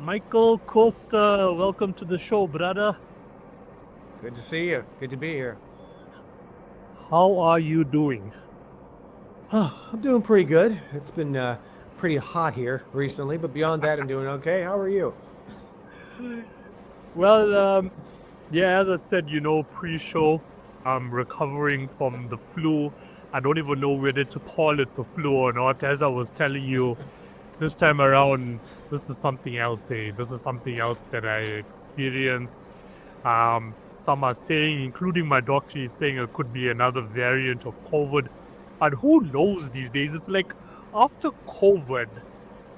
Michael Kuester, welcome to the show, brother. Good to see you. Good to be here. How are you doing? I'm doing pretty good. It's been pretty hot here recently, but beyond that, I'm doing okay. How are you? Well, yeah, as I said, pre-show, I'm recovering from the flu. I don't even know whether to call it the flu or not. As I was telling you, this time around, this is something else. This is something else that I experienced. Some are saying, including my doctor, is saying it could be another variant of COVID. And who knows these days? It's like after COVID,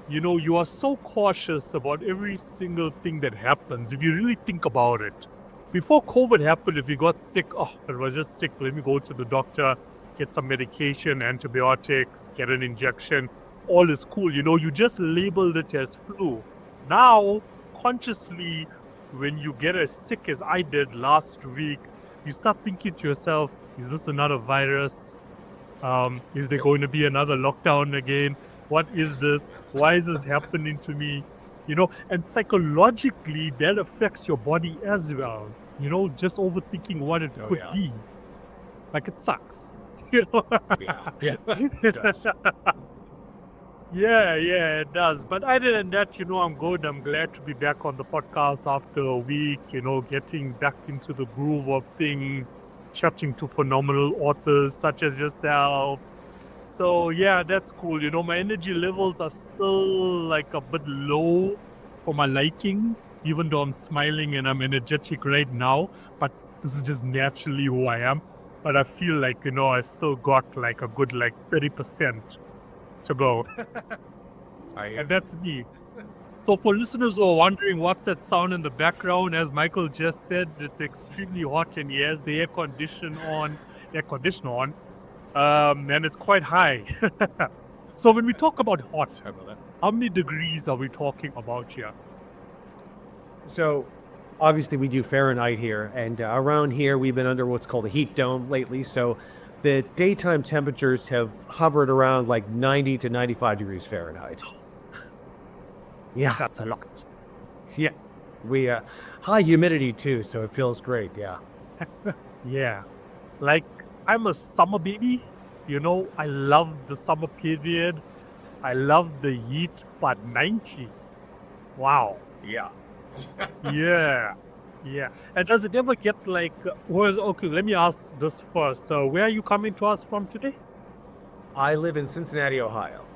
you are so cautious about every single thing that happens. If you really think about it, before COVID happened, if you got sick, it was just sick. Let me go to the doctor, get some medication, antibiotics, get an injection. All is cool. You just labeled it as flu. Now, consciously, when you get as sick as I did last week, you start thinking to yourself, is this another virus? Is there going to be another lockdown again? What is this? Why is this happening to me? And psychologically, that affects your body as well. Just overthinking what it could be. Like, it sucks. Yeah, it does. Yeah, it does. But other than that, I'm good. I'm glad to be back on the podcast after a week, getting back into the groove of things, chatting to phenomenal authors such as yourself. So yeah, that's cool. My energy levels are still like a bit low for my liking, even though I'm smiling and I'm energetic right now. But this is just naturally who I am. But I feel like, I still got like a good 30% to go. And that's me. So for listeners who are wondering what's that sound in the background, as Michael just said, it's extremely hot and he has the air conditioner on, and it's quite high. So when we talk about hot, how many degrees are we talking about here? So, obviously, we do Fahrenheit here, and around here, we've been under what's called a heat dome lately. So, the daytime temperatures have hovered around 90 to 95 degrees Fahrenheit. Yeah. That's a lot. Yeah. We, high humidity too, so it feels great, yeah. Yeah. I'm a summer baby. I love the summer period. I love the heat, but 90. Wow. Yeah. Yeah. And does it ever get okay, let me ask this first. So where are you coming to us from today? I live in Cincinnati, Ohio.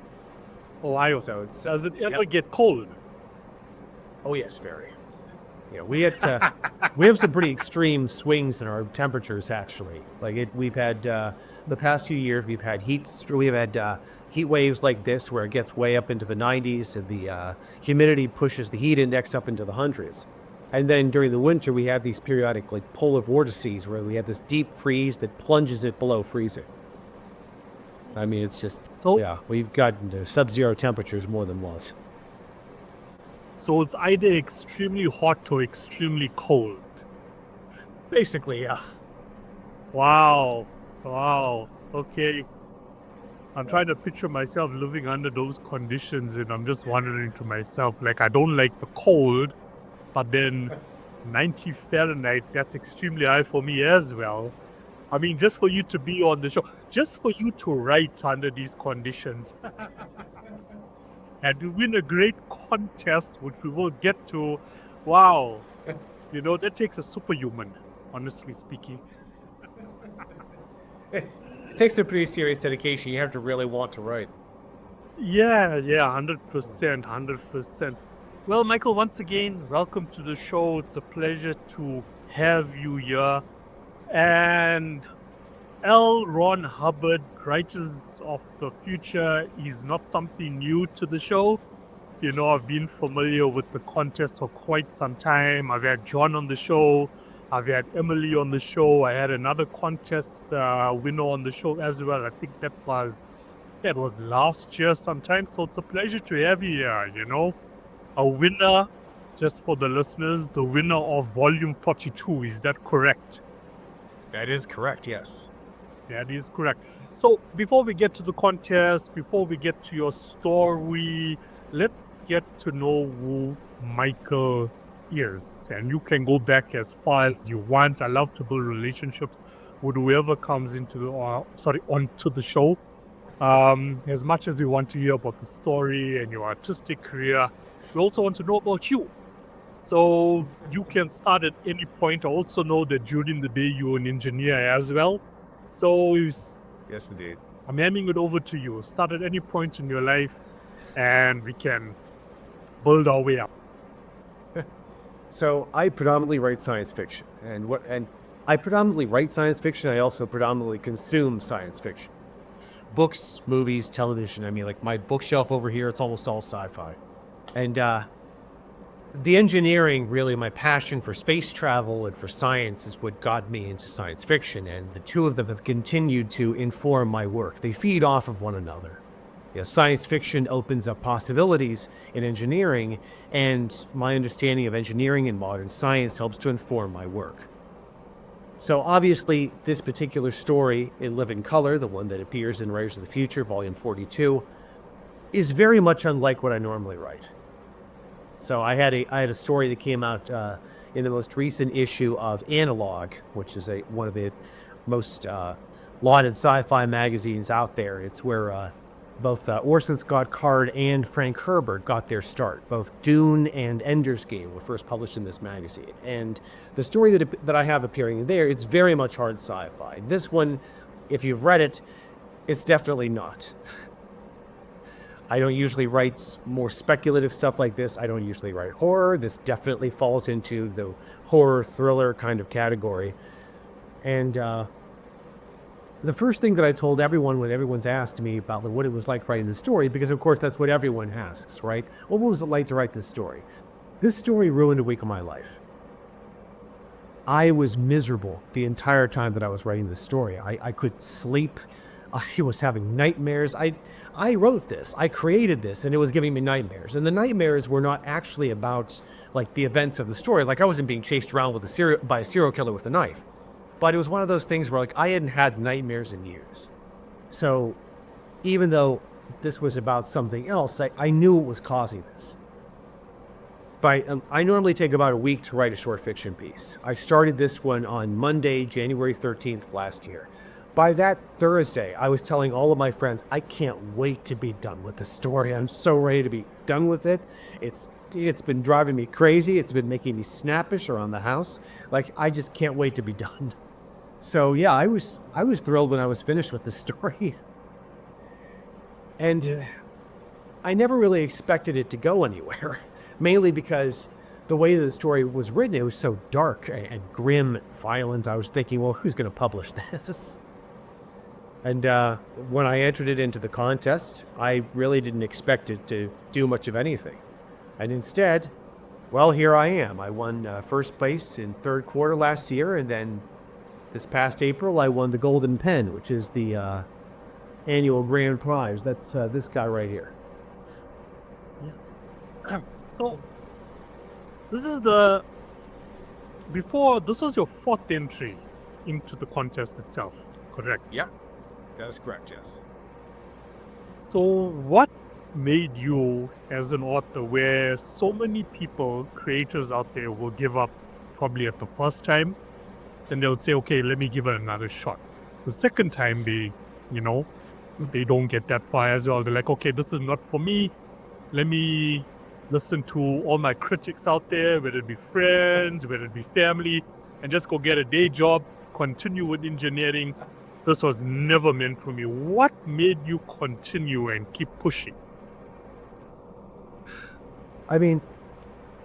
Ohio. So it's, does it ever get cold? Oh yes, very. Yeah, we have some pretty extreme swings in our temperatures actually. We've had the past few years we've had heat waves like this where it gets way up into the 90s and the humidity pushes the heat index up into the hundreds. And then during the winter we have these periodic polar vortices where we have this deep freeze that plunges it below freezing. I mean, it's just we've gotten to sub-zero temperatures more than once. So it's either extremely hot or extremely cold. Basically, yeah. Wow. Okay. I'm trying to picture myself living under those conditions, and I'm just wondering to myself, I don't like the cold, but then 90 Fahrenheit, that's extremely high for me as well. I mean, just for you to be on the show, just for you to write under these conditions and to win a great contest, which we will get to, wow, that takes a superhuman, honestly speaking. It takes a pretty serious dedication. You have to really want to write. Yeah, 100%. Well, Michael, once again, welcome to the show. It's a pleasure to have you here. And L. Ron Hubbard, Writers of the Future, is not something new to the show. I've been familiar with the contest for quite some time. I've had John on the show. I've had Emily on the show. I had another contest winner on the show as well. I think that was last year sometime. So it's a pleasure to have you here, A winner, just for the listeners, the winner of volume 42. Is that correct? That is correct, yes. That is correct. So before we get to the contest, before we get to your story, let's get to know who Michael is. And you can go back as far as you want. I love to build relationships with whoever comes onto the show. As much as we want to hear about the story and your artistic career, we also want to know about you. So you can start at any point. I also know that during the day you're an engineer as well. So Yes, indeed. I'm handing it over to you. Start at any point in your life and we can build our way up. So I predominantly write science fiction, and I predominantly write science fiction. I also predominantly consume science fiction, books, movies, television. I mean, like my bookshelf over here, it's almost all sci-fi, and the engineering, really, my passion for space travel and for science is what got me into science fiction, and the two of them have continued to inform my work. They feed off of one another. Science fiction opens up possibilities in engineering, and my understanding of engineering and modern science helps to inform my work. So obviously, this particular story in living color, the one that appears in Writers of the Future, Volume 42, is very much unlike what I normally write. So I had a story that came out in the most recent issue of Anthology, which is one of the most lauded sci-fi magazines out there. It's where both Orson Scott Card and Frank Herbert got their start. Both Dune and Ender's Game were first published in this magazine. And the story that I have appearing there, it's very much hard sci-fi. This one, if you've read it, it's definitely not. I don't usually write more speculative stuff like this. I don't usually write horror. This definitely falls into the horror thriller kind of category. And the first thing that I told everyone when everyone's asked me about what it was like writing the story, because of course that's what everyone asks, right? Well, what was it like to write this story? This story ruined a week of my life. I was miserable the entire time that I was writing this story. I couldn't sleep. I was having nightmares. I wrote this, I created this, and it was giving me nightmares. And the nightmares were not actually about like the events of the story. Like I wasn't being chased around by a serial killer with a knife. But it was one of those things where like I hadn't had nightmares in years. So even though this was about something else, I knew what was causing this. But I normally take about a week to write a short fiction piece. I started this one on Monday, January 13th last year. By that Thursday, I was telling all of my friends, I can't wait to be done with the story. I'm so ready to be done with it. It's been driving me crazy. It's been making me snappish around the house. Like, I just can't wait to be done. So yeah, I was thrilled when I was finished with the story. And I never really expected it to go anywhere, mainly because the way the story was written, it was so dark and grim and violent. I was thinking, well, who's going to publish this? And when I entered it into the contest, I really didn't expect it to do much of anything. And instead, well, here I am. I won first place in third quarter last year, and then this past April, I won the Golden Pen, which is the annual grand prize. That's this guy right here. Yeah. So, this was your fourth entry into the contest itself, correct? Yeah, that is correct, yes. So, what made you, as an author, where so many people, creators out there, will give up probably at the first time, then they'll say, okay, let me give it another shot. The second time, they don't get that far as well. They're like, okay, this is not for me. Let me listen to all my critics out there, whether it be friends, whether it be family, and just go get a day job, continue with engineering. This was never meant for me. What made you continue and keep pushing? I mean,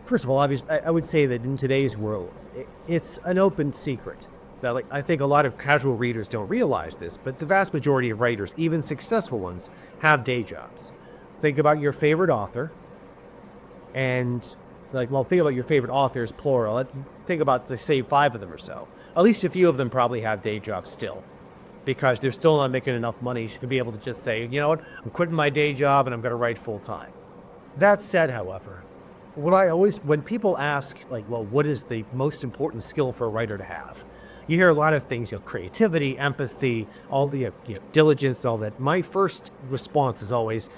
first of all, obviously, I would say that in today's world, it's an open secret that, like, I think a lot of casual readers don't realize this, but the vast majority of writers, even successful ones, have day jobs. Think about your favorite author, and think about your favorite authors, plural. Think about, say, 5 of them or so. At least a few of them probably have day jobs still, because they're still not making enough money to be able to just say, you know what, I'm quitting my day job and I'm going to write full time. That said, however, when people ask, like, well, what is the most important skill for a writer to have? You hear a lot of things, creativity, empathy, all the diligence, all that. My first response is always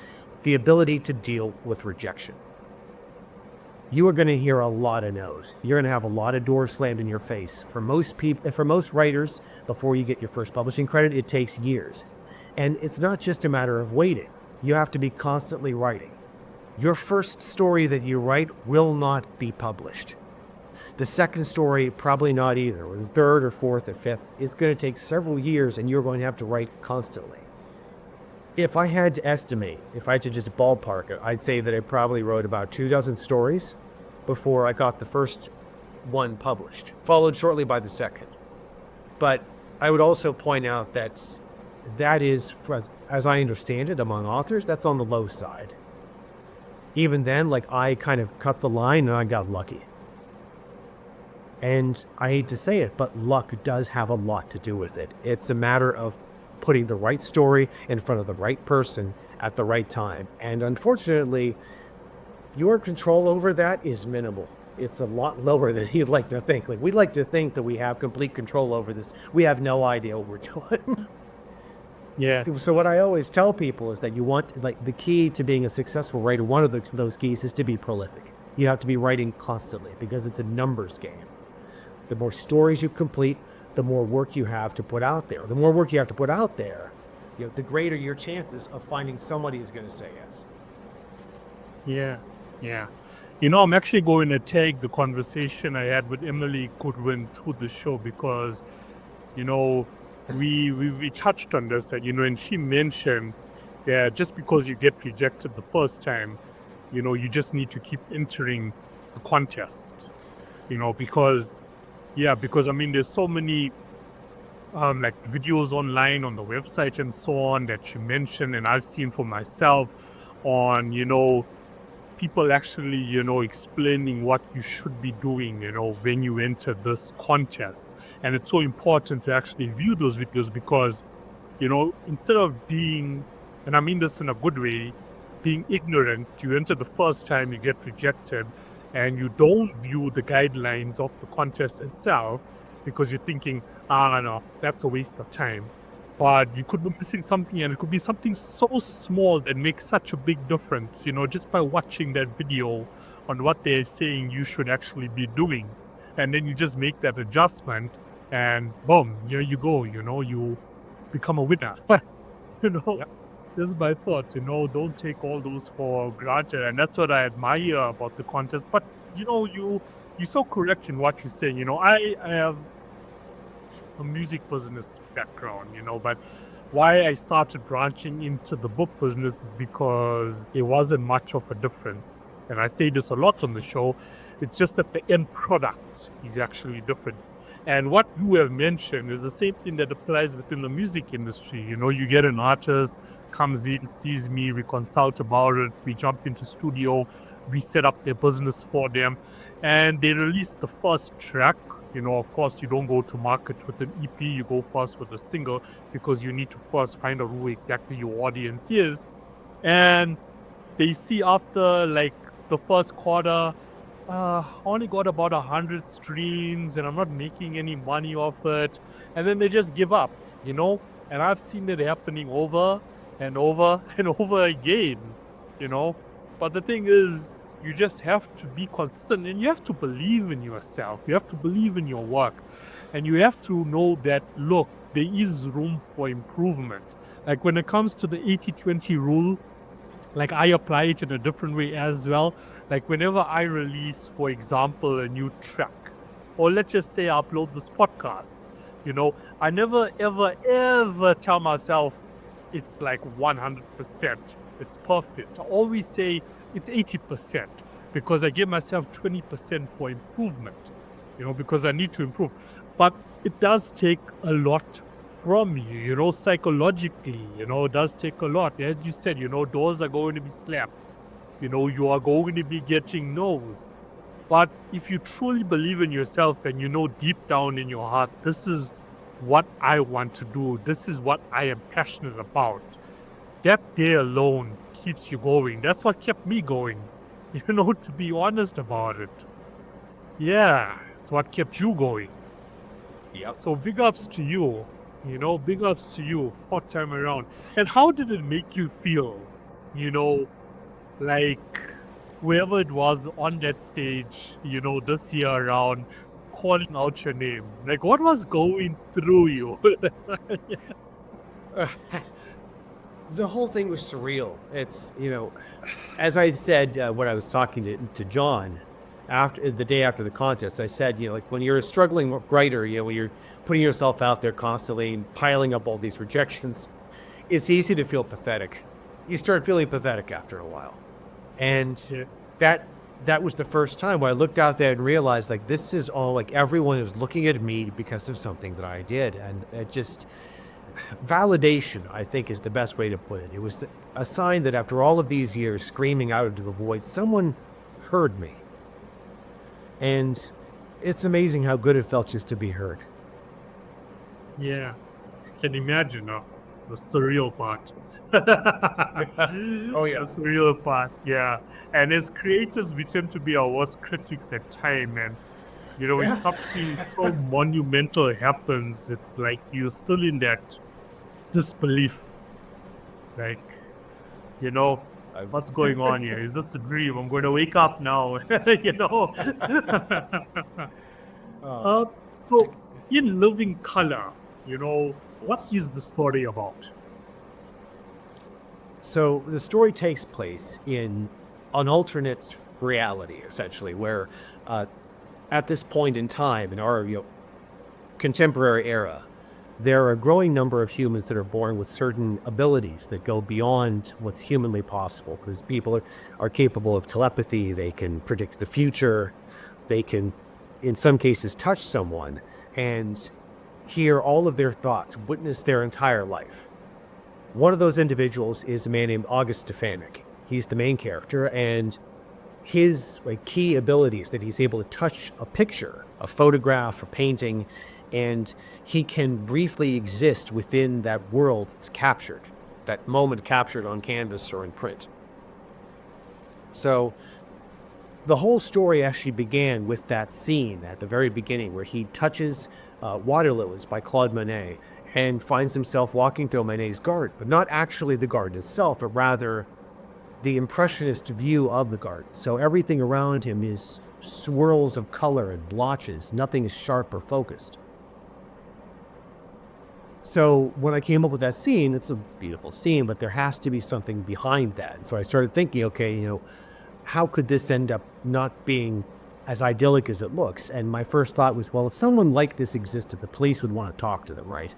the ability to deal with rejection. You are going to hear a lot of no's. You're going to have a lot of doors slammed in your face. For most people, for most writers, before you get your first publishing credit, it takes years. And it's not just a matter of waiting. You have to be constantly writing. Your first story that you write will not be published. The second story, probably not either. Or the third or fourth or fifth, it's going to take several years, and you're going to have to write constantly. If I had to estimate, if I had to just ballpark it, I'd say that I probably wrote about 24 stories before I got the first one published, followed shortly by the second. But I would also point out that is, as I understand it, among authors, that's on the low side. Even then, I kind of cut the line and I got lucky. And I hate to say it, but luck does have a lot to do with it. It's a matter of putting the right story in front of the right person at the right time. And unfortunately, your control over that is minimal. It's a lot lower than you'd like to think. We'd like to think that we have complete control over this. We have no idea what we're doing. Yeah. So what I always tell people is that you want, the key to being a successful writer, one of those keys is to be prolific. You have to be writing constantly because it's a numbers game. The more stories you complete, the more work you have to put out there. The more work you have to put out there, the greater your chances of finding somebody who's going to say yes. Yeah. I'm actually going to take the conversation I had with Emily Goodwin to the show because, we touched on this, and she mentioned that just because you get rejected the first time, you just need to keep entering the contest, because there's so many videos online on the website and so on that you mentioned, and I've seen for myself on, people actually, explaining what you should be doing, when you enter this contest. And it's so important to actually view those videos because, instead of being, and I mean this in a good way, being ignorant, you enter the first time, you get rejected, and you don't view the guidelines of the contest itself because you're thinking, no, that's a waste of time. But you could be missing something, and it could be something so small that makes such a big difference, just by watching that video on what they're saying you should actually be doing. And then you just make that adjustment, and boom, here you go, you become a winner. Yep. This is my thoughts, don't take all those for granted. And that's what I admire about the contest. But, you're so correct in what you're saying. I have a music business background, but why I started branching into the book business is because it wasn't much of a difference. And I say this a lot on the show. It's just that the end product is actually different. And what you have mentioned is the same thing that applies within the music industry. You get an artist, comes in, sees me, we consult about it, we jump into studio, we set up their business for them, and they release the first track. Of course, you don't go to market with an EP, you go first with a single because you need to first find out who exactly your audience is. And they see after the first quarter, I only got about 100 streams and I'm not making any money off it. And then they just give up, and I've seen it happening over and over and over again, But the thing is, you just have to be consistent and you have to believe in yourself. You have to believe in your work. And you have to know that, look, there is room for improvement. When it comes to the 80-20 rule, I apply it in a different way as well. Whenever I release, for example, a new track, or let's just say I upload this podcast, I never, ever, ever tell myself it's 100%. It's perfect. I always say it's 80% because I give myself 20% for improvement, because I need to improve. But it does take a lot from you, psychologically, it does take a lot. As you said, doors are going to be slapped. You are going to be getting no's. But if you truly believe in yourself and deep down in your heart, this is what I want to do, this is what I am passionate about, that day alone keeps you going. That's what kept me going, to be honest about it. Yeah, it's what kept you going. Yep. So big ups to you, big ups to you, fourth time around. And how did it make you feel, like whoever it was on that stage, this year around, calling out your name? Like, what was going through you? The whole thing was surreal. It's, as I said when I was talking to John after the day after the contest, I said, like when you're a struggling writer, when you're putting yourself out there constantly and piling up all these rejections, it's easy to feel pathetic. You start feeling pathetic after a while. And that was the first time where I looked out there and realized, like, this is all, like, everyone is looking at me because of something that I did. And it just, validation, I think, is the best way to put it. It was a sign that after all of these years screaming out into the void, someone heard me. And it's amazing how good it felt just to be heard. Yeah, I can imagine the surreal part. Oh, yeah. The surreal part, yeah. And as creators, we tend to be our worst critics at time. And, when something so monumental happens, it's like you're still in that disbelief. Like, what's going on here? Is this a dream? I'm going to wake up now, So, in Living Color, what is the story about? So the story takes place in an alternate reality, essentially, where at this point in time in our contemporary era, there are a growing number of humans that are born with certain abilities that go beyond what's humanly possible, because people are capable of telepathy, they can predict the future, they can, in some cases, touch someone and hear all of their thoughts, witness their entire life. One of those individuals is a man named August Stefanik. He's the main character, and his key ability is that he's able to touch a picture, a photograph, a painting, and he can briefly exist within that world that's captured, that moment captured on canvas or in print. So the whole story actually began with that scene at the very beginning where he touches Water Lilies by Claude Monet and finds himself walking through Monet's garden, but not actually the garden itself, but rather the impressionist view of the garden. So everything around him is swirls of color and blotches. Nothing is sharp or focused. So when I came up with that scene, it's a beautiful scene, but there has to be something behind that. So I started thinking, okay, how could this end up not being as idyllic as it looks? And my first thought was, well, if someone like this existed, the police would want to talk to them, right?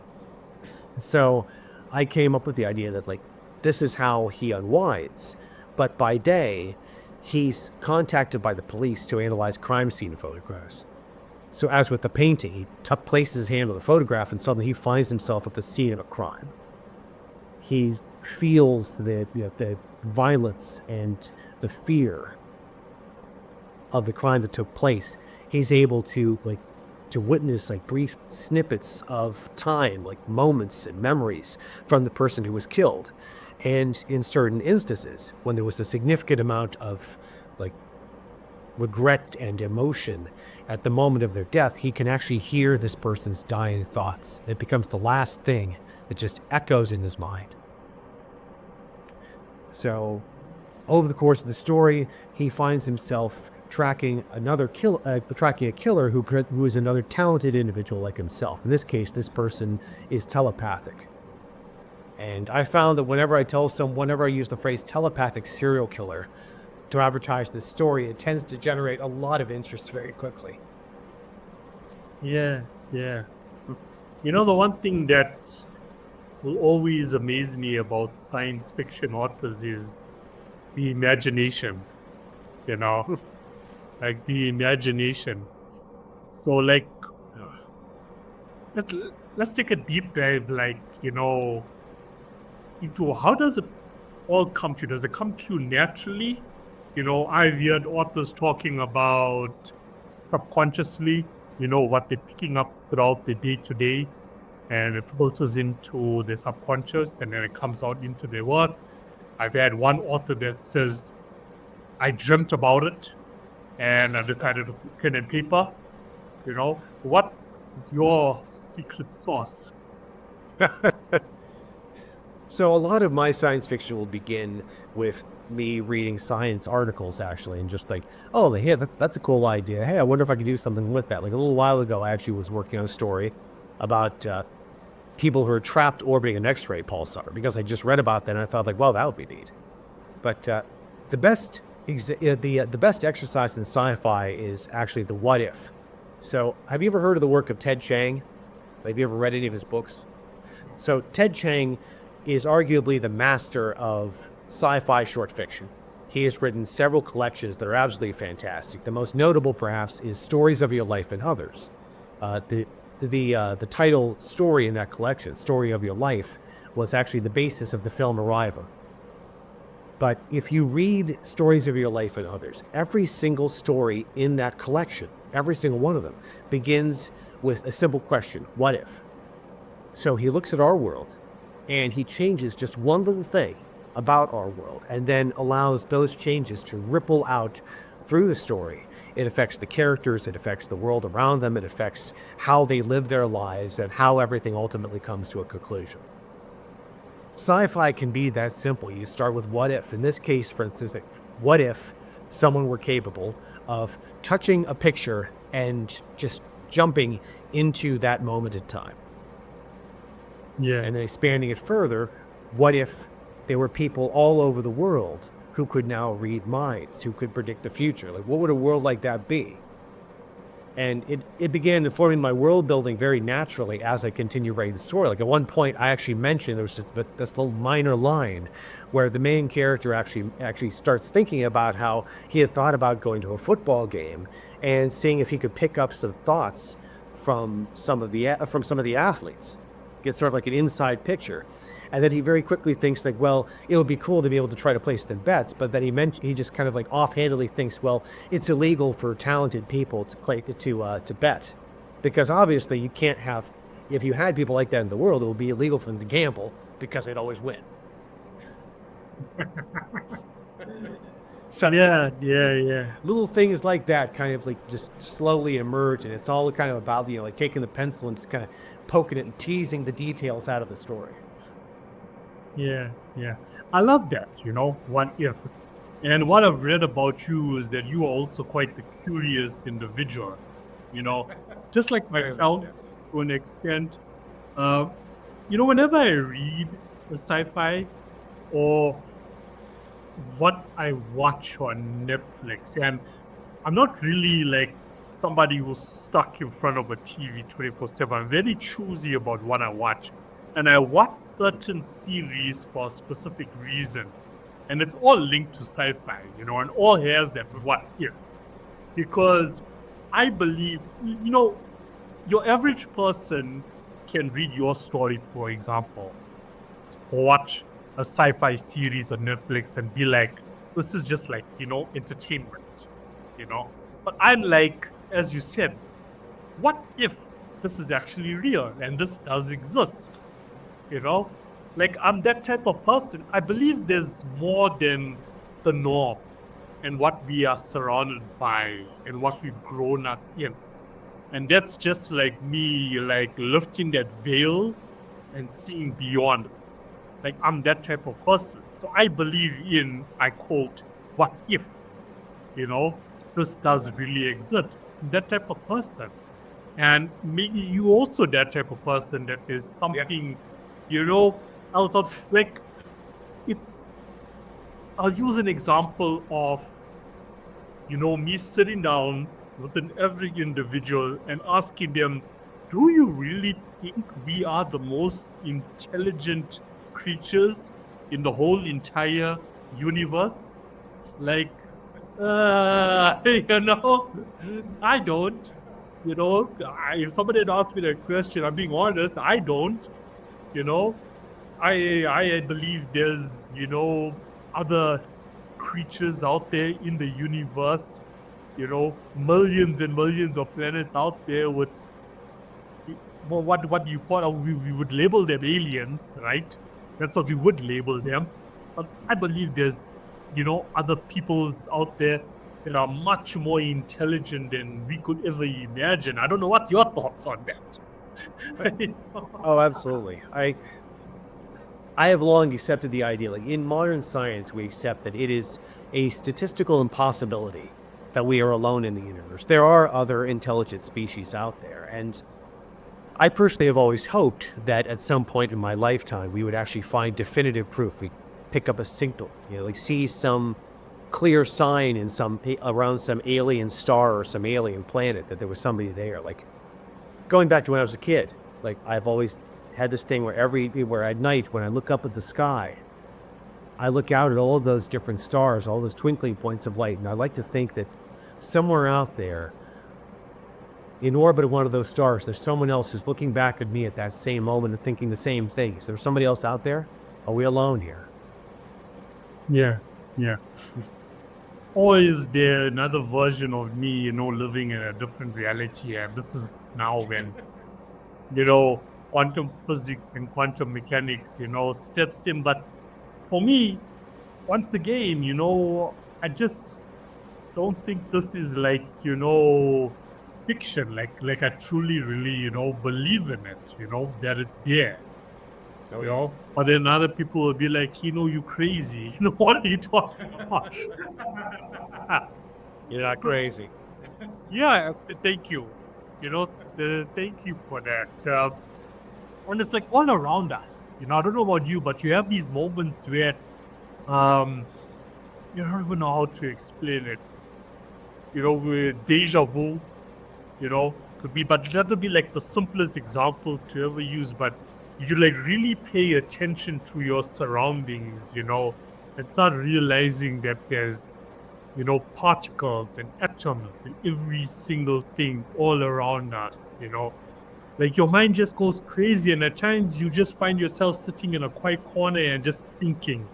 So I came up with the idea that, this is how he unwinds. But by day, he's contacted by the police to analyze crime scene photographs. So as with the painting, he places his hand on the photograph and suddenly he finds himself at the scene of a crime. He feels the violence and the fear of the crime that took place. He's able to witness brief snippets of time, moments and memories from the person who was killed. And in certain instances, when there was a significant amount of regret and emotion at the moment of their death, he can actually hear this person's dying thoughts. It becomes the last thing that just echoes in his mind. So over the course of the story, he finds himself tracking a killer who is another talented individual like himself. In this case, this person is telepathic. And I found that whenever I use the phrase telepathic serial killer to advertise this story, it tends to generate a lot of interest very quickly. Yeah. The one thing that will always amaze me about science fiction authors is the imagination, the imagination. So let's take a deep dive, into how does it all come to you? Does it come to you naturally? I've heard authors talking about subconsciously, what they're picking up throughout the day-to-day, and it filters into the subconscious, and then it comes out into their work. I've had one author that says, I dreamt about it, and I decided to put pen and paper, what's your secret sauce? So a lot of my science fiction will begin with me reading science articles, actually, and just like, oh, hey, that's a cool idea. Hey, I wonder if I could do something with that. Like a little while ago, I actually was working on a story about people who are trapped orbiting an X-ray pulsar, because I just read about that and I thought, like, well, that would be neat. But the best exercise in sci-fi is actually the what if. So have you ever heard of the work of Ted Chiang? Have you ever read any of his books? So Ted Chiang is arguably the master of sci-fi short fiction. He has written several collections that are absolutely fantastic. The most notable, perhaps, is Stories of Your Life and Others. The title story in that collection, Story of Your Life, was actually the basis of the film Arrival. But if you read Stories of Your Life and Others, every single story in that collection, every single one of them, begins with a simple question: what if? So he looks at our world and he changes just one little thing about our world and then allows those changes to ripple out through the story. It affects the characters, it affects the world around them, it affects how they live their lives and how everything ultimately comes to a conclusion. Sci-fi can be that simple. You start with what if. In this case, for instance, like, what if someone were capable of touching a picture and just jumping into that moment in time? Yeah. And then expanding it further, what if there were people all over the world who could now read minds, who could predict the future? Like, what would a world like that be? And it began informing my world building very naturally as I continued writing the story. Like at one point, I actually mentioned there was just this little minor line where the main character actually starts thinking about how he had thought about going to a football game and seeing if he could pick up some thoughts from some of the athletes, get sort of like an inside picture. And then he very quickly thinks like, well, it would be cool to be able to try to place them bets. But then he just kind of like offhandedly thinks, well, it's illegal for talented people to bet, because obviously you can't have, if you had people like that in the world, it would be illegal for them to gamble because they'd always win. So Yeah. little things like that kind of like just slowly emerge, and it's all kind of about, like taking the pencil and just kind of poking it and teasing the details out of the story. Yeah. I love that, what if. And what I've read about you is that you are also quite the curious individual, just like myself to an extent. Whenever I read a sci-fi or what I watch on Netflix, and I'm not really like somebody who's stuck in front of a TV 24/7. I'm very choosy about what I watch. And I watch certain series for a specific reason. And it's all linked to sci-fi, and all has that what if. Because I believe, your average person can read your story, for example, or watch a sci-fi series on Netflix and be like, this is just like, entertainment, But I'm like, as you said, what if this is actually real and this does exist? Like I'm that type of person. I believe there's more than the norm and what we are surrounded by and what we've grown up in. And that's just like me, like lifting that veil and seeing beyond. Like I'm that type of person. So I believe in, I quote, what if, this does really exist. I'm that type of person. And maybe you also that type of person that is something, I thought like I'll use an example of, me sitting down with every individual and asking them, do you really think we are the most intelligent creatures in the whole entire universe? Like, I don't. If somebody had asked me that question, I'm being honest, I don't. I believe there's, other creatures out there in the universe, millions and millions of planets out there with what you call, we would label them aliens, right? That's what we would label them. But I believe there's, other peoples out there that are much more intelligent than we could ever imagine. I don't know, what's your thoughts on that? Oh, absolutely. I have long accepted the idea, like in modern science, we accept that it is a statistical impossibility that we are alone in the universe. There are other intelligent species out there, and I personally have always hoped that at some point in my lifetime, we would actually find definitive proof. We pick up a signal, like see some clear sign in around some alien star or some alien planet that there was somebody there. Like going back to when I was a kid, like I've always had this thing where at night when I look up at the sky, I look out at all of those different stars, all those twinkling points of light, and I like to think that somewhere out there, in orbit of one of those stars, there's someone else who's looking back at me at that same moment and thinking the same thing. Is there somebody else out there? Are we alone here? Yeah. Or is there another version of me, living in a different reality? And this is now when, quantum physics and quantum mechanics, steps in. But for me, once again, I just don't think this is like, fiction. Like I truly, really, believe in it, that it's there. But then other people will be like, you crazy. What are you talking about? You're not crazy. Yeah, thank you. Thank you for that. And it's like all around us. I don't know about you, but you have these moments where you don't even know how to explain it. With deja vu, could be, but that would be like the simplest example to ever use. But you like really pay attention to your surroundings, and start realizing that there's, particles and atoms and every single thing all around us, Like your mind just goes crazy, and at times you just find yourself sitting in a quiet corner and just thinking,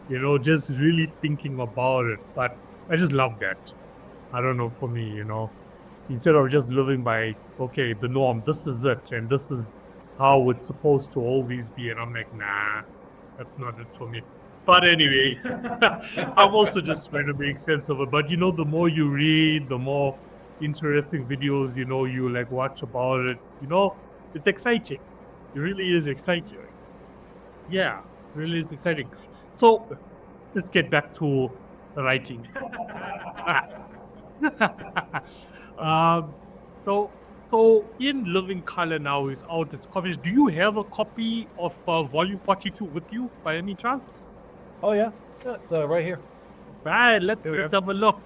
just really thinking about it. But I just love that. I don't know, for me, instead of just living by, okay, the norm, this is it, and this is how it's supposed to always be. And I'm like, nah, that's not it for me. But anyway, I'm also just trying to make sense of it. But, the more you read, the more interesting videos, you like watch about it, it's exciting. It really is exciting. Yeah, it really is exciting. So let's get back to writing. So in Living Color now is out. It's published. Do you have a copy of Volume 42 with you by any chance? Oh yeah, it's right here. Right, let's have a look.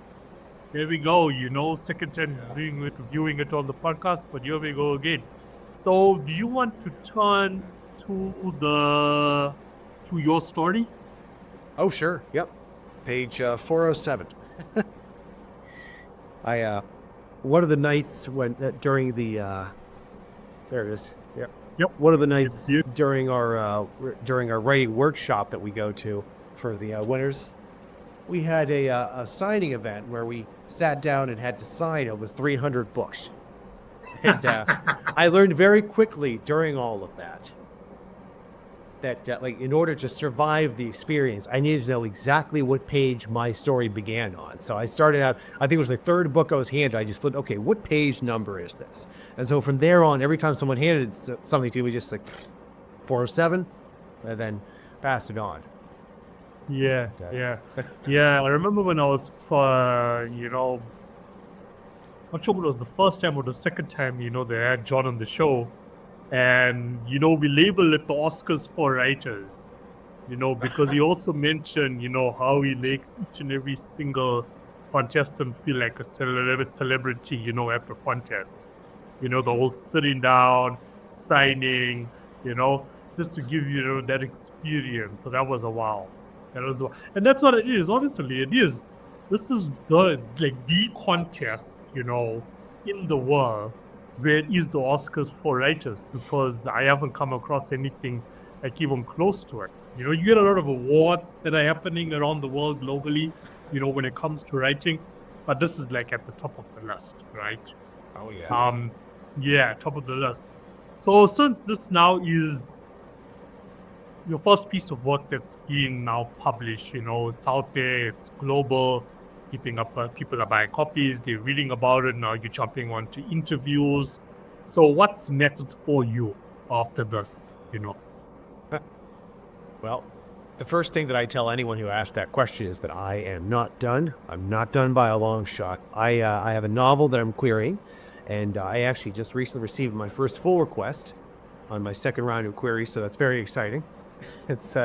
Here we go. Second time reviewing it on the podcast, but here we go again. So, do you want to turn to your story? Oh sure. Yep. Page 407. One of the nights when during the there it is. Yep. One of the nights during our writing workshop that we go to for the winners, we had a signing event where we sat down and had to sign over 300 books. And I learned very quickly during all of that like in order to survive the experience, I needed to know exactly what page my story began on. So I started out, I think it was the third book I was handed. I just flipped, okay, what page number is this? And so from there on, every time someone handed something to me, just like 407, and then passed it on. Yeah. I remember when I was, not sure if it was the first time or the second time, they had John on the show. And, we label it the Oscars for writers, because he also mentioned, how he makes each and every single contestant feel like a celebrity, at the contest. The whole sitting down, signing, just to give you that experience. So that was a wow. And that's what it is. Honestly, it is. This is the contest, in the world where is the Oscars for writers, because I haven't come across anything like even close to it. You get a lot of awards that are happening around the world globally, when it comes to writing, but this is like at the top of the list, right? Oh yeah. Yeah, top of the list. So since this now is your first piece of work that's being now published, it's out there, it's global, keeping up. People are buying copies, they're reading about it. Now you're jumping onto interviews. So what's next for you after this? Well, the first thing that I tell anyone who asks that question is that I am not done. I'm not done by a long shot. I have a novel that I'm querying, and I actually just recently received my first full request on my second round of queries, so that's very exciting. It's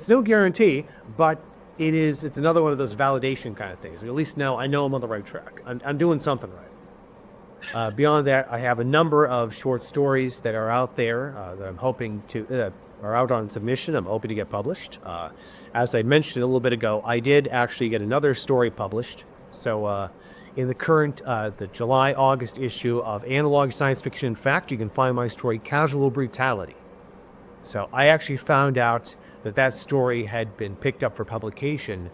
no guarantee, but it's another one of those validation kind of things. At least now I know I'm on the right track. I'm doing something right. Beyond that, I have a number of short stories that are out there that I'm hoping are out on submission. I'm hoping to get published. As I mentioned a little bit ago, I did actually get another story published. So in the current, the July-August issue of Anthology Science Fiction and Fact, you can find my story, Casual Brutality. So I actually found out that story had been picked up for publication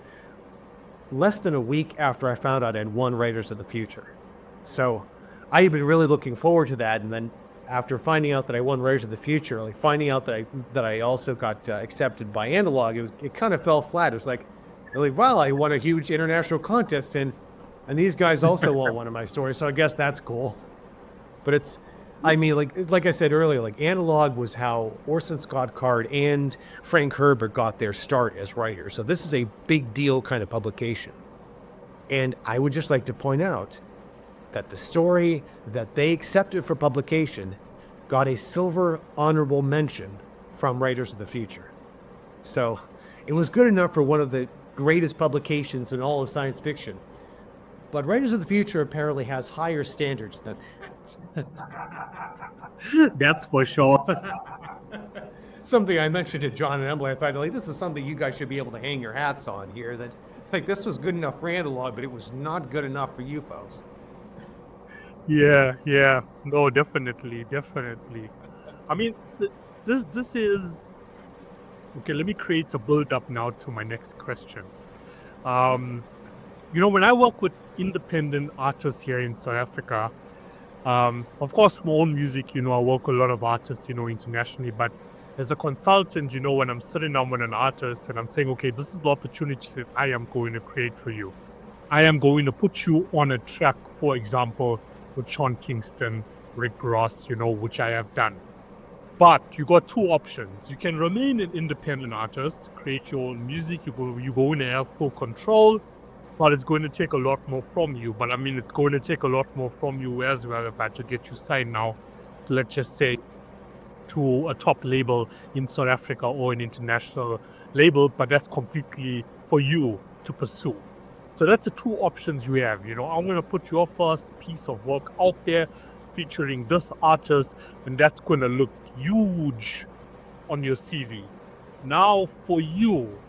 less than a week after I found out I had won Writers of the Future. So I had been really looking forward to that, and then after finding out that I won Writers of the Future, like finding out that I also got accepted by Analog, it kind of fell flat. It was like, wow, I won a huge international contest, and these guys also won one of my stories, so I guess that's cool. But like I said earlier, like Analog was how Orson Scott Card and Frank Herbert got their start as writers. So this is a big deal kind of publication. And I would just like to point out that the story that they accepted for publication got a silver honorable mention from Writers of the Future. So it was good enough for one of the greatest publications in all of science fiction. But Writers of the Future apparently has higher standards than that. That's for sure. Something I mentioned to John and Emily, I thought, this is something you guys should be able to hang your hats on here, that this was good enough for Analog, but it was not good enough for you folks. Yeah. No, definitely. I mean, this is... Okay, let me create a build-up now to my next question. When I work with independent artists here in South Africa, of course, my own music, I work with a lot of artists, internationally, but as a consultant, when I'm sitting down with an artist and I'm saying, okay, this is the opportunity that I am going to create for you. I am going to put you on a track, for example, with Sean Kingston, Rick Ross, which I have done. But you got two options. You can remain an independent artist, create your own music, you're going to have full control, but it's going to take a lot more from you. But it's going to take a lot more from you as well if I had to get you signed now, to, let's just say, to a top label in South Africa or an international label, but that's completely for you to pursue. So that's the two options you have. I'm going to put your first piece of work out there featuring this artist, and that's going to look huge on your CV. Now for you,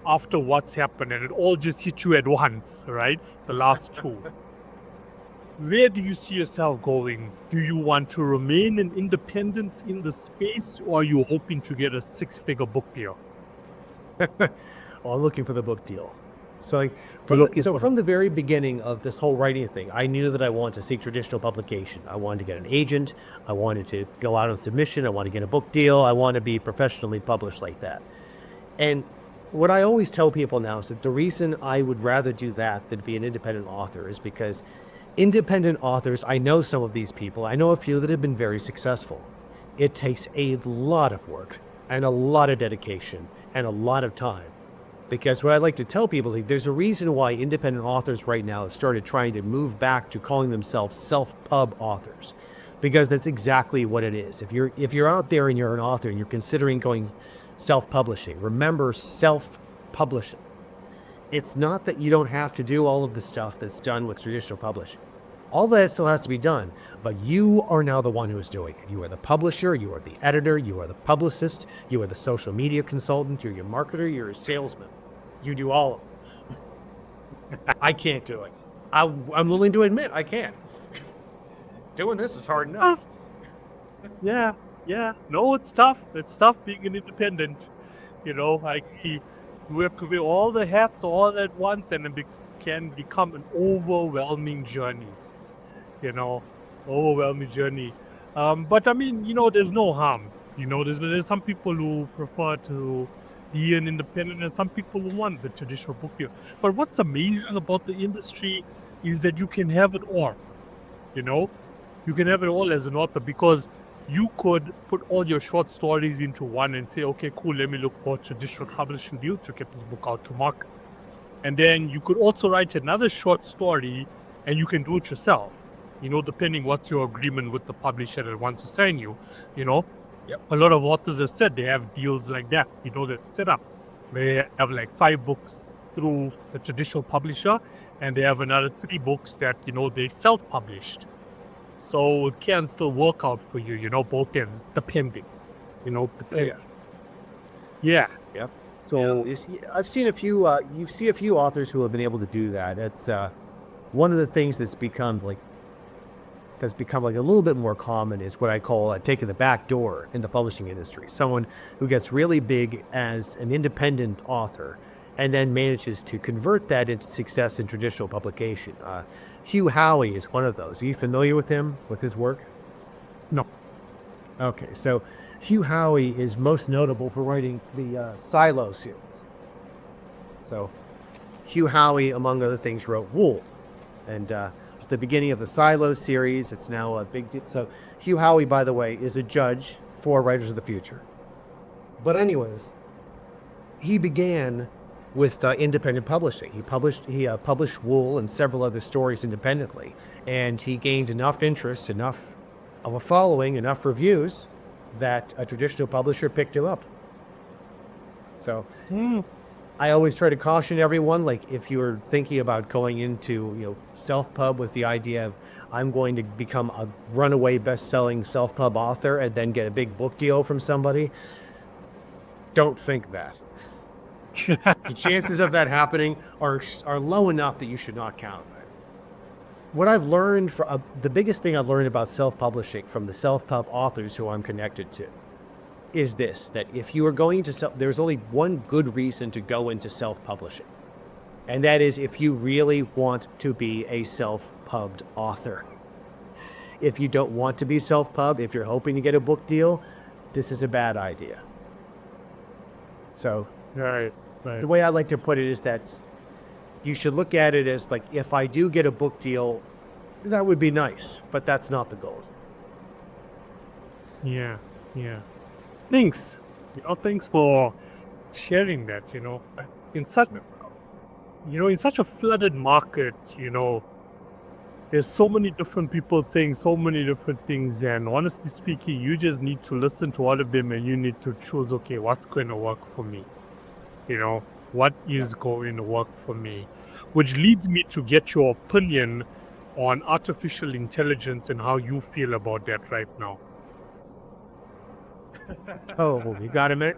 after what's happened, and it all just hit you at once, right? The last two. Where do you see yourself going? Do you want to remain an independent in the space, or are you hoping to get a 6-figure book deal? I'm looking for the book deal. So, from the very beginning of this whole writing thing, I knew that I wanted to seek traditional publication. I wanted to get an agent. I wanted to go out on submission. I wanted to get a book deal. I want to be professionally published like that. And what I always tell people now is that the reason I would rather do that than be an independent author is because independent authors, I know some of these people, I know a few that have been very successful. It takes a lot of work and a lot of dedication and a lot of time. Because what I like to tell people is there's a reason why independent authors right now have started trying to move back to calling themselves self-pub authors. Because that's exactly what it is. If you're out there and you're an author and you're considering going self-publishing, remember self-publishing. It's not that you don't have to do all of the stuff that's done with traditional publishing. All that still has to be done, but you are now the one who is doing it. You are the publisher, you are the editor, you are the publicist, you are the social media consultant, you're your marketer, you're a salesman. You do all of it. I can't do it. I'm willing to admit I can't. Doing this is hard enough. Yeah. No, it's tough. It's tough being an independent. We have to wear all the hats all at once, and it can become an overwhelming journey. Overwhelming journey. But there's no harm. There's some people who prefer to be an independent, and some people will want the traditional book deal. But what's amazing about the industry is that you can have it all. You know, you can have it all as an author, because you could put all your short stories into one and say, okay, cool, let me look for a traditional publishing deal to get this book out to market. And then you could also write another short story and you can do it yourself, you know, depending what's your agreement with the publisher that wants to sign you, you know. Yep. A lot of authors have said they have deals like that, you know, that set up. They have like 5 books through the traditional publisher, and they have another 3 books that, you know, they self-published. So it can still work out for you, you know, both ends, depending, you know, depending. Yeah. Yep. So I've seen a few. You see a few authors who have been able to do that. It's one of the things that's become like a little bit more common is what I call taking the back door in the publishing industry. Someone who gets really big as an independent author and then manages to convert that into success in traditional publication. Hugh Howey is one of those. Are you familiar with him, with his work? No. Okay, so Hugh Howey is most notable for writing the Silo series. So Hugh Howey, among other things, wrote Wool, and it's the beginning of the Silo series. It's now a big deal. So Hugh Howey, by the way, is a judge for Writers of the Future. But anyways, he began with independent publishing. He published Wool and several other stories independently, and he gained enough interest, enough of a following, enough reviews that a traditional publisher picked him up. So I always try to caution everyone, like if you're thinking about going into self-pub with the idea of I'm going to become a runaway best-selling self-pub author and then get a big book deal from somebody, don't think that. The chances of that happening are low enough that you should not count on it. What I've learned, the biggest thing I've learned about self-publishing from the self-pub authors who I'm connected to is this, that if you are going to there's only one good reason to go into self-publishing, and that is if you really want to be a self-pubbed author. If you don't want to be self-pubbed, if you're hoping to get a book deal, this is a bad idea. So Right. the way I like to put it is that you should look at it as like, if I do get a book deal, that would be nice, but that's not the goal. Yeah. Thanks. Thanks for sharing that, in such a flooded market, there's so many different people saying so many different things, and honestly speaking, you just need to listen to all of them and you need to choose, okay, what's going to work for me? What is going to work for me? Which leads me to get your opinion on artificial intelligence and how you feel about that right now. Oh, you got a minute?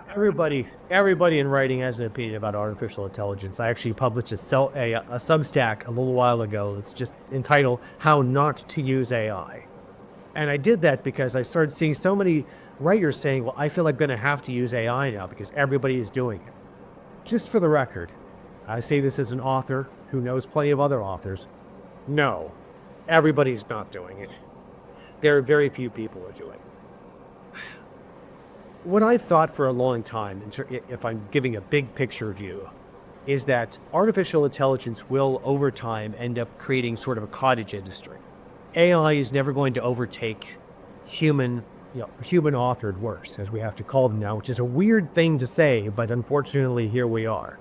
Everybody in writing has an opinion about artificial intelligence. I actually published a Substack a little while ago that's just entitled How Not to Use AI. And I did that because I started seeing so many writers saying, well, I feel I'm going to have to use AI now because everybody is doing it. Just for the record, I say this as an author who knows plenty of other authors. No, everybody's not doing it. There are very few people who are doing it. What I've thought for a long time, if I'm giving a big picture view, is that artificial intelligence will, over time, end up creating sort of a cottage industry. AI is never going to overtake human authored works, as we have to call them now, which is a weird thing to say, but unfortunately, here we are.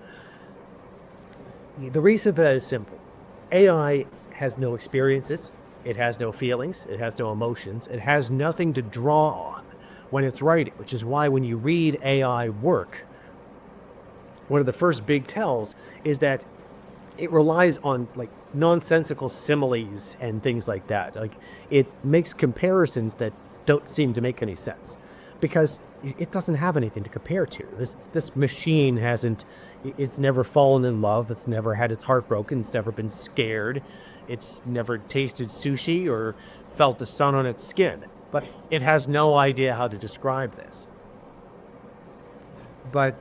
The reason for that is simple. AI has no experiences, it has no feelings, it has no emotions, it has nothing to draw on when it's writing, which is why when you read AI work, one of the first big tells is that it relies on like nonsensical similes and things like that. Like it makes comparisons that don't seem to make any sense because it doesn't have anything to compare to. This machine it's never fallen in love. It's never had its heart broken. It's never been scared. It's never tasted sushi or felt the sun on its skin. But it has no idea how to describe this. But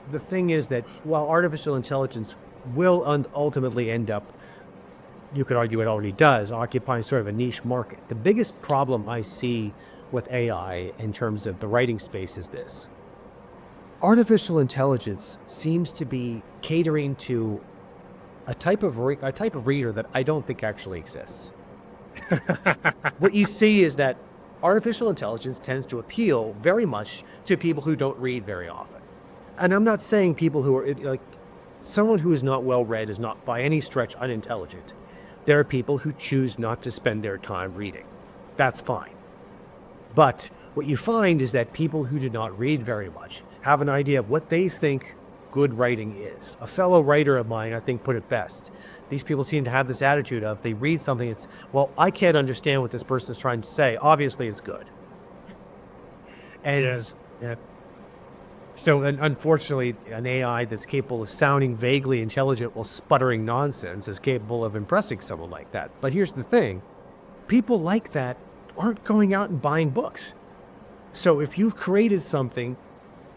the thing is that while artificial intelligence will ultimately end up, you could argue it already does, occupying sort of a niche market, the biggest problem I see with AI in terms of the writing space is this. artificial intelligence seems to be catering to a type of reader that I don't think actually exists. What you see is that artificial intelligence tends to appeal very much to people who don't read very often. And I'm not saying people who are like someone who is not well read is not by any stretch unintelligent. There are people who choose not to spend their time reading. That's fine. But what you find is that people who do not read very much have an idea of what they think good writing is. A fellow writer of mine, I think, put it best. These people seem to have this attitude of they read something, it's, well, I can't understand what this person is trying to say. Obviously, it's good. And Yes. so unfortunately, an AI that's capable of sounding vaguely intelligent while sputtering nonsense is capable of impressing someone like that. But here's the thing. People like that aren't going out and buying books. So if you've created something,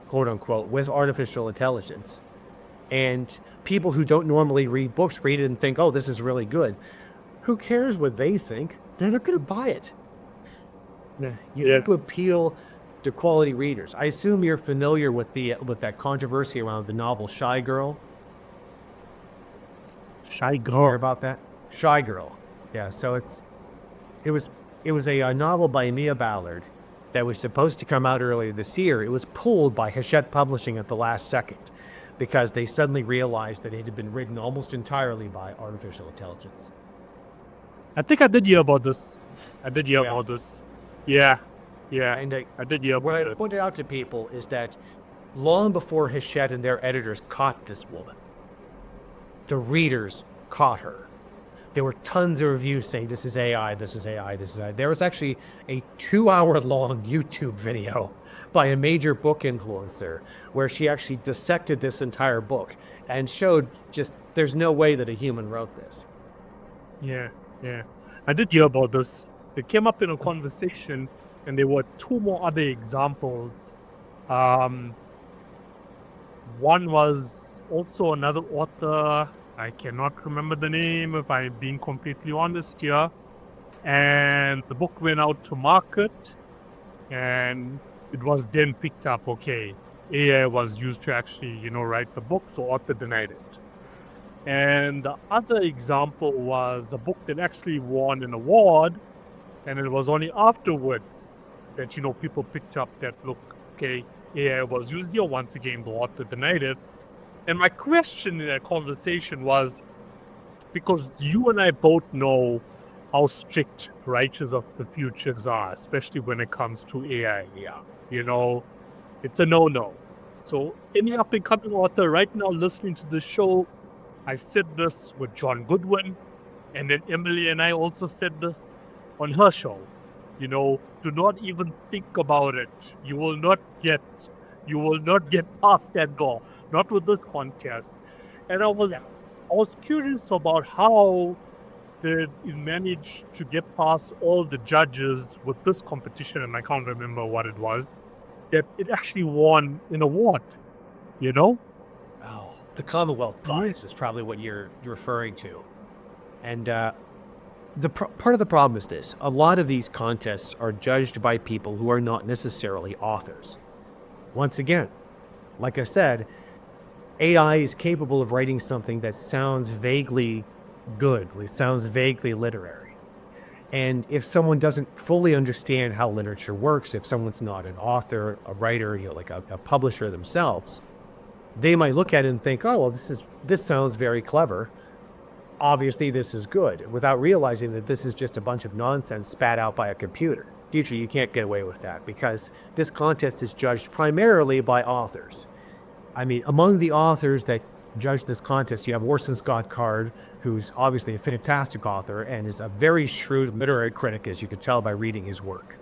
quote unquote, with artificial intelligence, and people who don't normally read books read it and think, oh, this is really good, who cares what they think? They're not going to buy it. You have to appeal to quality readers. I assume you're familiar with that controversy around the novel Shy Girl. Shy Hear girl. about that? Shy Girl. Yeah, so it was a novel by Mia Ballard that was supposed to come out earlier this year. It was pulled by Hachette Publishing at the last second because they suddenly realized that it had been written almost entirely by artificial intelligence. I think I did hear about this. Yeah. And I did hear what about I it. pointed out to people is that long before Hachette and their editors caught this woman, the readers caught her. There were tons of reviews saying this is AI, this is AI, this is AI. There was actually a 2-hour-long YouTube video by a major book influencer where she actually dissected this entire book and showed just there's no way that a human wrote this. Yeah. I did hear about this. It came up in a conversation, and there were two more other examples. One was also another author. I cannot remember the name, if I'm being completely honest here. And the book went out to market, and it was then picked up. Okay, AI was used to actually, write the book, so author denied it. And the other example was a book that actually won an award, and it was only afterwards that, people picked up that, look, okay, AI was used here. Once again, the author denied it. And my question in that conversation was, because you and I both know how strict writers of the futures are, especially when it comes to AI. It's a no-no. So any up-and-coming author right now listening to the show, I've said this with John Goodwin, and then Emily and I also said this on her show. Do not even think about it. You will not get past that goal. Not with this contest. And I was curious about how did it manage to get past all the judges with this competition, and I can't remember what it was, that it actually won an award, Oh, the Commonwealth Prize is probably what you're referring to. And part of the problem is this. A lot of these contests are judged by people who are not necessarily authors. Once again, like I said, AI is capable of writing something that sounds vaguely good, it sounds vaguely literary. And if someone doesn't fully understand how literature works, if someone's not an author, a writer, like a publisher themselves, they might look at it and think, oh, well, this sounds very clever. Obviously, this is good, without realizing that this is just a bunch of nonsense spat out by a computer. Future, you can't get away with that because this contest is judged primarily by authors. I mean, among the authors that judge this contest, you have Orson Scott Card, who's obviously a fantastic author and is a very shrewd literary critic, as you could tell by reading his work.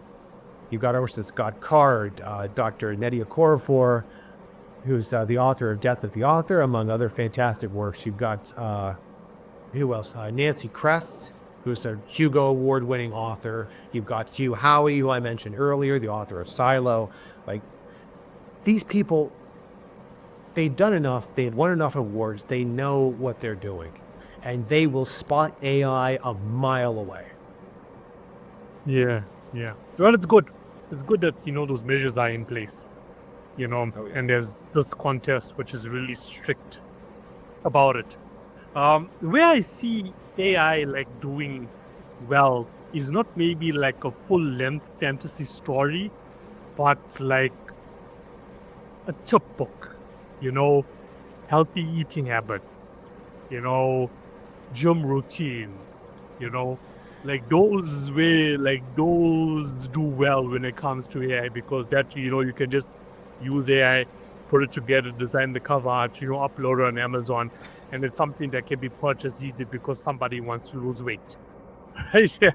You've got Orson Scott Card, Dr. Nnedi Okorafor, who's the author of Death of the Author, among other fantastic works. You've got, who else? Nancy Kress, who's a Hugo Award-winning author. You've got Hugh Howey, who I mentioned earlier, the author of Silo. Like, these people, they've done enough, they've won enough awards, they know what they're doing. And they will spot AI a mile away. Yeah. Well, it's good. It's good that, those measures are in place. and there's this contest which is really strict about it. Where I see AI like doing well is not maybe like a full-length fantasy story, but like a tip book, healthy eating habits, gym routines, like those do well when it comes to AI, because that, you can just use AI, put it together, design the cover art, upload it on Amazon, and it's something that can be purchased easily because somebody wants to lose weight. Right? Yeah.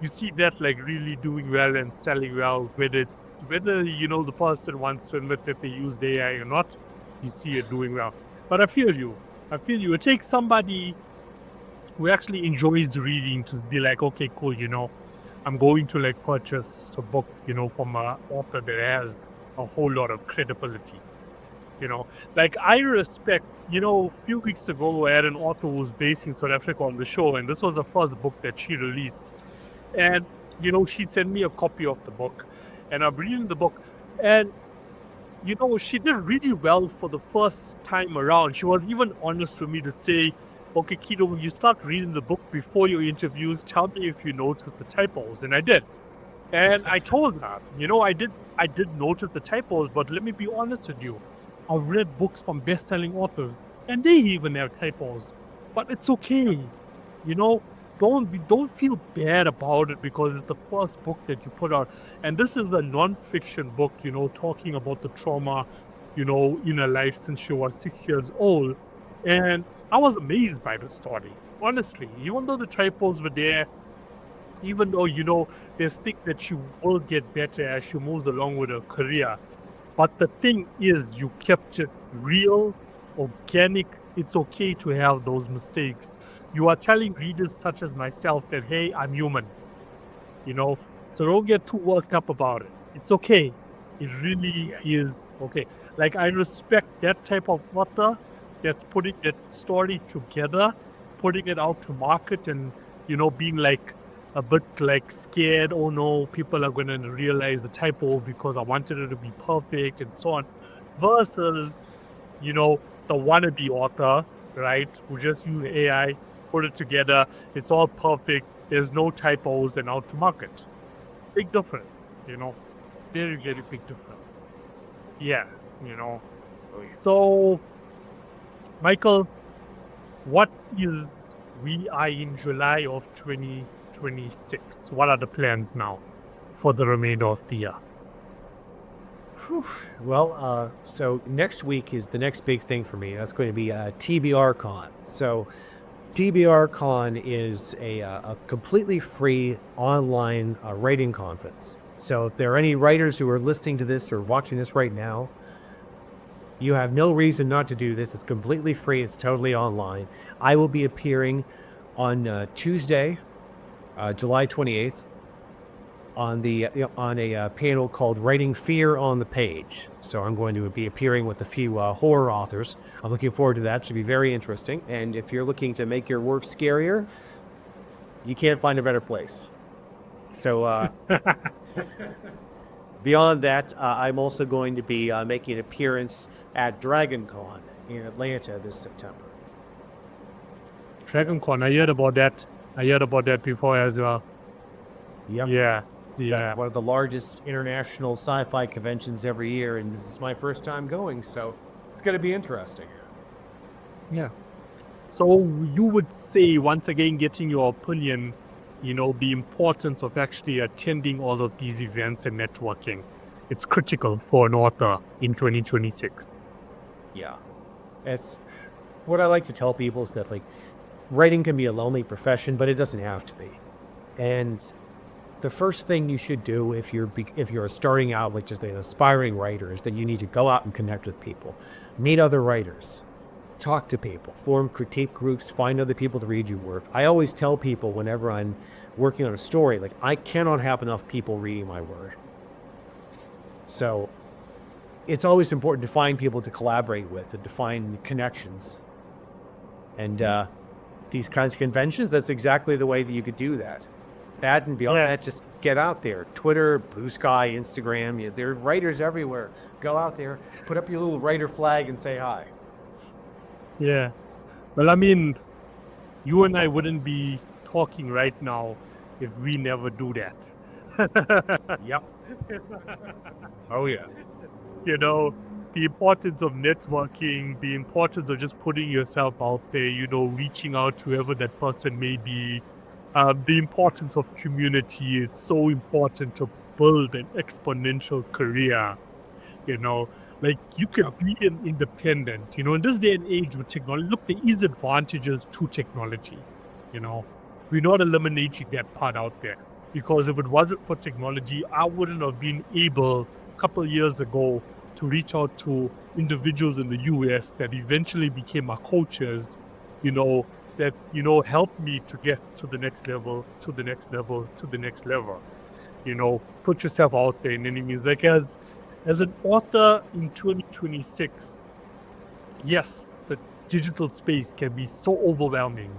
You see that like really doing well and selling well, whether the person wants to admit that they used AI or not, you see it doing well. But I feel you. It takes somebody who actually enjoys reading to be like, okay, cool, I'm going to like purchase a book, from an author that has a whole lot of credibility. Like I respect, a few weeks ago I had an author who was based in South Africa on the show, and this was the first book that she released. And, she sent me a copy of the book, and I'm reading the book, and, she did really well for the first time around. She was even honest with me to say, okay, Kido, when you start reading the book before your interviews, tell me if you noticed the typos. And I did. And I told her, I did notice the typos, but let me be honest with you. I've read books from best-selling authors, and they even have typos. But it's okay. Don't feel bad about it because it's the first book that you put out. And this is a non-fiction book, talking about the trauma, in her life since she was 6 years old. And I was amazed by the story, honestly. Even though the typos were there, even though, there's things that she will get better as she moves along with her career. But the thing is, you kept it real, organic. It's okay to have those mistakes. You are telling readers such as myself that, hey, I'm human, so don't get too worked up about it. It's okay. It really is okay. Like, I respect that type of author that's putting that story together, putting it out to market, and, being like a bit like scared, oh no, people are going to realize the typo because I wanted it to be perfect and so on, versus, the wannabe author, right, who just use AI, put it together, it's all perfect, there's no typos, and out to market. Big difference, very, very big difference. Yeah, So, Michael, we are in July of 2026. What are the plans now for the remainder of the year? Well, so next week is the next big thing for me. That's going to be TBR Con. So TBR Con is a completely free online writing conference. So if there are any writers who are listening to this or watching this right now, you have no reason not to do this. It's completely free. It's totally online. I will be appearing on Tuesday, July 28th, on a panel called Writing Fear on the Page. So I'm going to be appearing with a few horror authors. I'm looking forward to that. It should be very interesting. And if you're looking to make your work scarier, you can't find a better place. So beyond that, I'm also going to be making an appearance at DragonCon in Atlanta this September. DragonCon, I heard about that. I heard about that before as well. Yep. Yeah. One of the largest international sci-fi conventions every year, and this is my first time going, so it's going to be interesting. Yeah. So you would say, once again, getting your opinion, the importance of actually attending all of these events and networking. It's critical for an author in 2026. Yeah. It's what I like to tell people is that, like, writing can be a lonely profession, but it doesn't have to be. And the first thing you should do if you're starting out like just an aspiring writer is that you need to go out and connect with people, meet other writers, talk to people, form critique groups, find other people to read your work. I always tell people whenever I'm working on a story, like, I cannot have enough people reading my work. So it's always important to find people to collaborate with and to find connections. And these kinds of conventions, that's exactly the way that you could do that. That and beyond Yeah. that, just get out there. Twitter, Blue Sky, Instagram. There are writers everywhere. Go out there, put up your little writer flag and say hi. Yeah. Well, I mean, you and I wouldn't be talking right now if we never do that. Yep. Oh, yeah. You know, the importance of networking, the importance of just putting yourself out there, reaching out to whoever that person may be, the importance of community. It's so important to build an exponential career, like you can be an independent, in this day and age with technology. Look, there is advantages to technology, we're not eliminating that part out there, because if it wasn't for technology, I wouldn't have been able a couple of years ago to reach out to individuals in the US that eventually became my coaches, that, helped me to get to the next level, to the next level, to the next level. Put yourself out there in any means. Like as an author in 2026, yes, the digital space can be so overwhelming,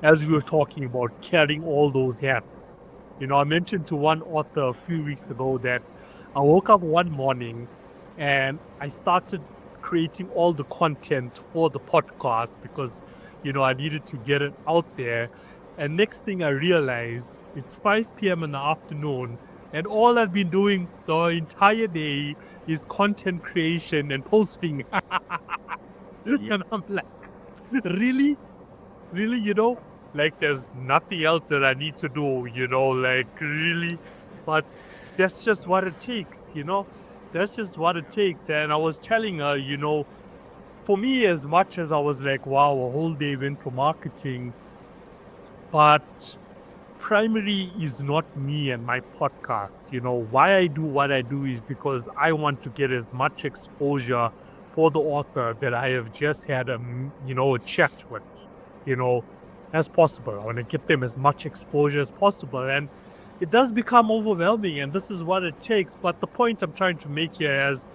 as we were talking about carrying all those hats. I mentioned to one author a few weeks ago that I woke up one morning and I started creating all the content for the podcast because, I needed to get it out there. And next thing I realized, it's 5 p.m. in the afternoon, and all I've been doing the entire day is content creation and posting. And I'm like, really? Really, like there's nothing else that I need to do, like really? But that's just what it takes, That's just what it takes. And I was telling her, for me, as much as I was like, wow, a whole day went for marketing, but primary is not me and my podcast. Why I do what I do is because I want to get as much exposure for the author that I have just had a chat with, as possible. I want to get them as much exposure as possible. And it does become overwhelming, and this is what it takes. But the point I'm trying to make here, as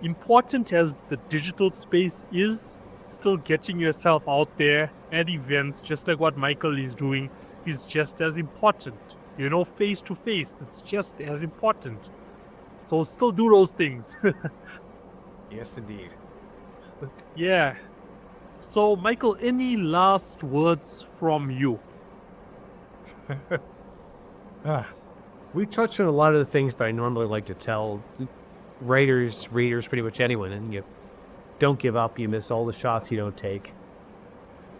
important as the digital space is, still getting yourself out there at events, just like what Michael is doing, is just as important. Face to face, it's just as important. So still do those things. Yes, indeed. Yeah. So, Michael, any last words from you? We touched on a lot of the things that I normally like to tell writers, readers, pretty much anyone, and you don't give up. You miss all the shots you don't take.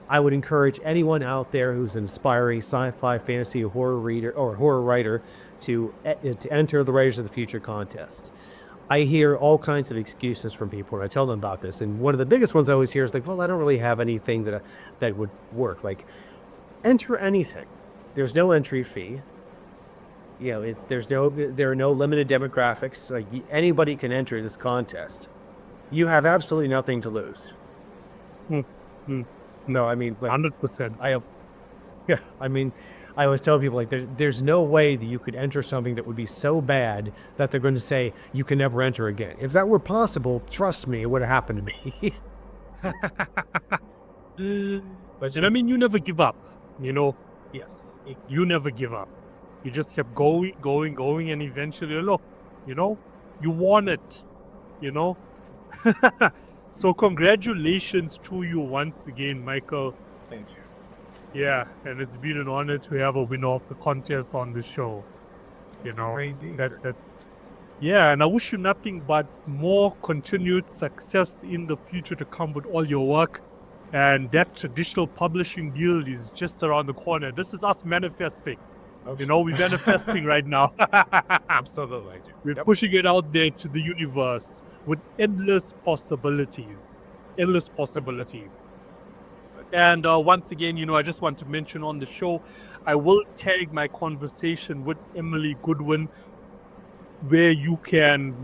I would encourage anyone out there who's an aspiring sci-fi, fantasy, horror reader or horror writer to enter the Writers of the Future contest. I hear all kinds of excuses from people when I tell them about this, and one of the biggest ones I always hear is like, "Well, I don't really have anything that would work." Like, enter anything. There's no entry fee. There are no limited demographics. Like, anybody can enter this contest. You have absolutely nothing to lose. No, I mean, like, 100%. I always tell people, like, there's no way that you could enter something that would be so bad that they're going to say you can never enter again. If that were possible, trust me, it would have happened to me. But you never give up, Yes. you never give up. You just kept going, and eventually, look, you won it, So congratulations to you once again, Michael. Thank you. Yeah, and it's been an honor to have a winner of the contest on the show. Yeah, and I wish you nothing but more continued success in the future to come with all your work. And that traditional publishing deal is just around the corner. This is us manifesting. We're manifesting right now. Absolutely. We're pushing it out there to the universe with endless possibilities. Endless possibilities. And once again, I just want to mention on the show, I will tag my conversation with Emily Goodwin, where you can,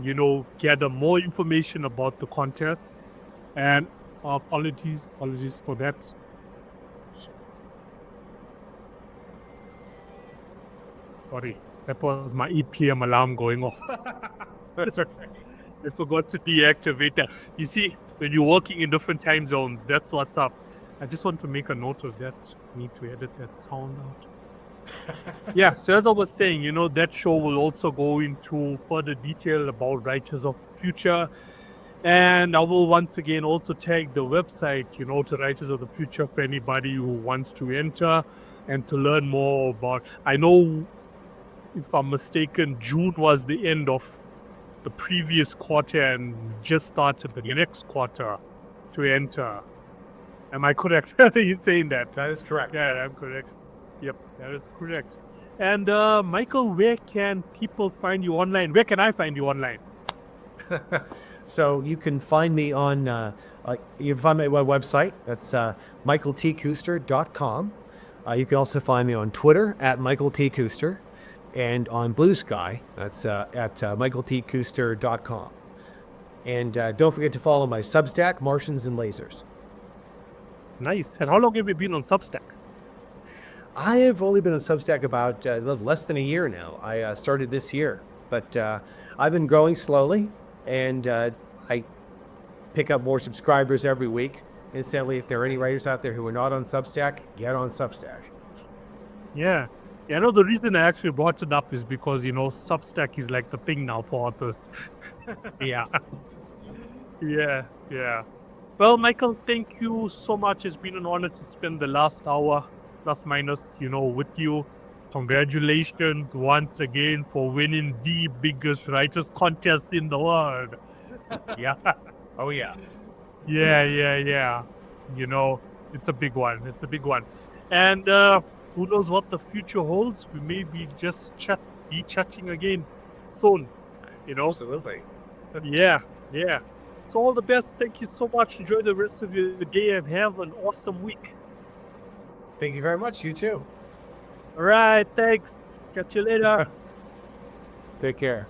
gather more information about the contest. And apologies for that. Sorry, that was my 8 p.m. alarm going off. That's okay. I forgot to deactivate that. You see, when you're working in different time zones, that's what's up. I just want to make a note of that. Need to edit that sound out. Yeah, so as I was saying, that show will also go into further detail about Writers of the Future. And I will once again also tag the website, to Writers of the Future for anybody who wants to enter and to learn more about. I know, if I'm mistaken, June was the end of the previous quarter and just started the next quarter to enter. Am I correct? Are you saying that? That is correct. Yeah, I'm correct. Yep, that is correct. And Michael, where can people find you online? Where can I find you online? So you can find me on, you can find my website. That's michaeltkuester.com. You can also find me on Twitter at michaeltkuester, and on Blue Sky, that's at michaeltkuester.com. And don't forget to follow my Substack, Martians and Lasers. Nice. And how long have you been on Substack? I have only been on Substack about less than a year now. I started this year, but I've been growing slowly, and I pick up more subscribers every week. Incidentally, if there are any writers out there who are not on Substack, get on Substack. Yeah. Yeah, no, the reason I actually brought it up is because, Substack is like the thing now for authors. Yeah. Yeah. Well, Michael, thank you so much. It's been an honor to spend the last hour, plus minus, with you. Congratulations once again for winning the biggest writers contest in the world. Yeah. Oh, yeah. Yeah. It's a big one. And who knows what the future holds? We may be just chatting again soon, Absolutely. Yeah. So all the best. Thank you so much. Enjoy the rest of your day and have an awesome week. Thank you very much. You too. All right. Thanks. Catch you later. Take care.